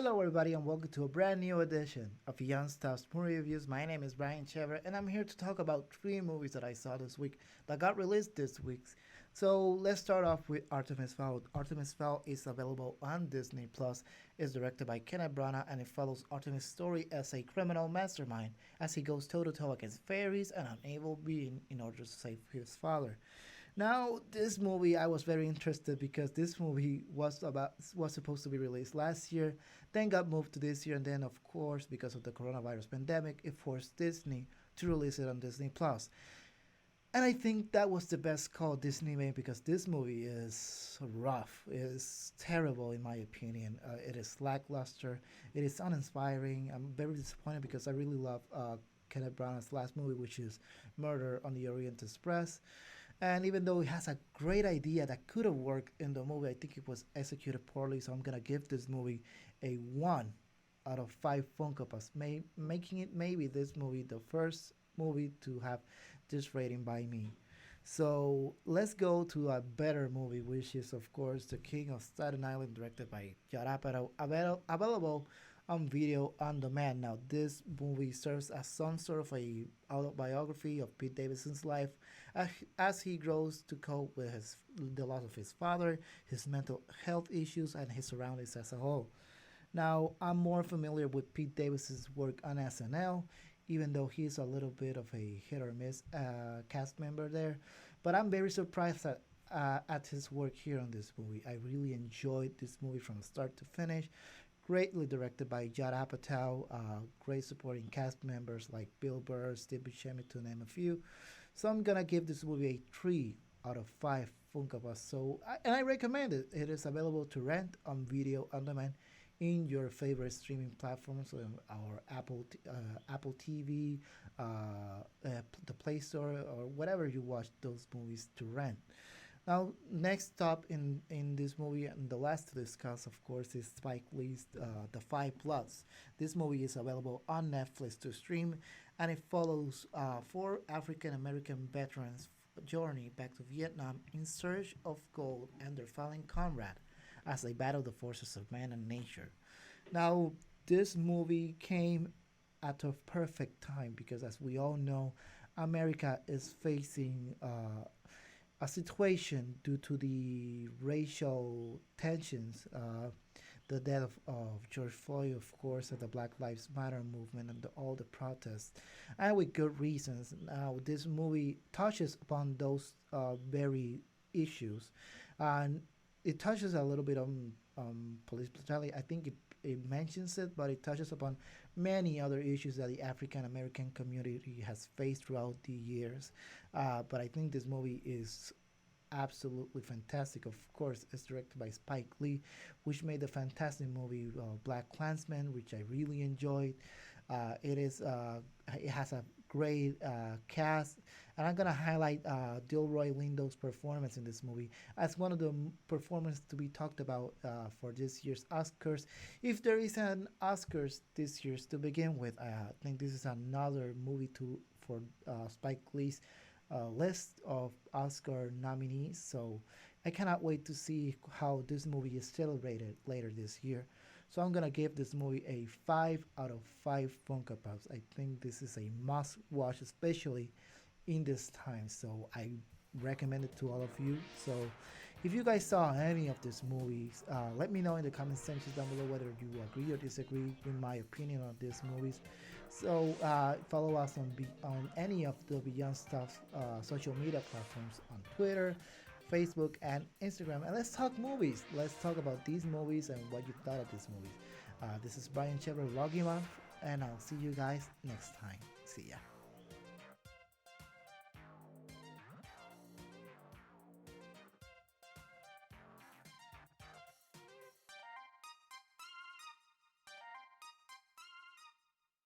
Hello, everybody, and welcome to a brand new edition of Young Stuff's Movie Reviews. My name is Bryan Chevere, and I'm here to talk about three movies that I saw this week that got released this week. So let's start off with Artemis Fowl. Artemis Fowl is available on Disney Plus. It's directed by Kenneth Branagh, and it follows Artemis' story as a criminal mastermind as he goes toe to toe against fairies and an evil being in order to save his father. Now, this movie I was very interested because this movie was supposed to be released last year, then got moved to this year, and then of course because of the coronavirus pandemic, it forced Disney to release it on Disney Plus. And I think that was the best call Disney made because this movie is rough, it is terrible in my opinion. It is lackluster, it is uninspiring. I'm very disappointed because I really love Kenneth Branagh's last movie, which is Murder on the Orient Express. And even though it has a great idea that could have worked in the movie, I think it was executed poorly. So I'm gonna give this movie a 1 out of 5 Funko Pops, making it maybe this movie the first movie to have this rating by me. So let's go to a better movie, which is of course The King of Staten Island, directed by Judd Apatow, available on video on demand. Now, this movie serves as some sort of a autobiography of Pete Davidson's life as he grows to cope with the loss of his father, his mental health issues, and his surroundings as a whole. Now, I'm more familiar with Pete Davidson's work on SNL, even though he's a little bit of a hit or miss cast member there. But I'm very surprised at his work here on this movie. I really enjoyed this movie from start to finish. Greatly directed by Judd Apatow, great supporting cast members like Bill Burr, Steve Buscemi, to name a few. So I'm gonna give this movie a 3 out of 5 Funko Pops. And I recommend it. It is available to rent on video on demand in your favorite streaming platforms, our Apple TV, the Play Store, or whatever you watch those movies to rent. Now, next stop in this movie, and the last to discuss, of course, is Spike Lee's The Five Bloods. This movie is available on Netflix to stream, and it follows four African American veterans' journey back to Vietnam in search of gold and their fallen comrade as they battle the forces of man and nature. Now, this movie came at a perfect time because, as we all know, America is facing a situation due to the racial tensions, the death of George Floyd, of course, and the Black Lives Matter movement, and all the protests, and with good reasons. Now, this movie touches upon those very issues, and it touches a little bit on police brutality. I think it mentions it, but it touches upon many other issues that the African American community has faced throughout the years. But I think this movie is absolutely fantastic. Of course, it's directed by Spike Lee, which made the fantastic movie Black Klansman, which I really enjoyed. It has a great cast, and I'm gonna highlight Delroy Lindo's performance in this movie as one of the performances to be talked about for this year's Oscars. If there is an Oscars this year's to begin with, I think this is another movie for Spike Lee's list of Oscar nominees. So I cannot wait to see how this movie is celebrated later this year. So I'm gonna give this movie a 5 out of 5 Funko Pops. I think this is a must watch, especially in this time. So I recommend it to all of you. So if you guys saw any of these movies, let me know in the comment section down below whether you agree or disagree with my opinion on these movies. So follow us on any of the Beyond Stuff social media platforms on Twitter, Facebook, and Instagram, and let's talk movies. Let's talk about these movies and what you thought of these movies. This is Bryan Chevere logging off, and I'll see you guys next time. See ya.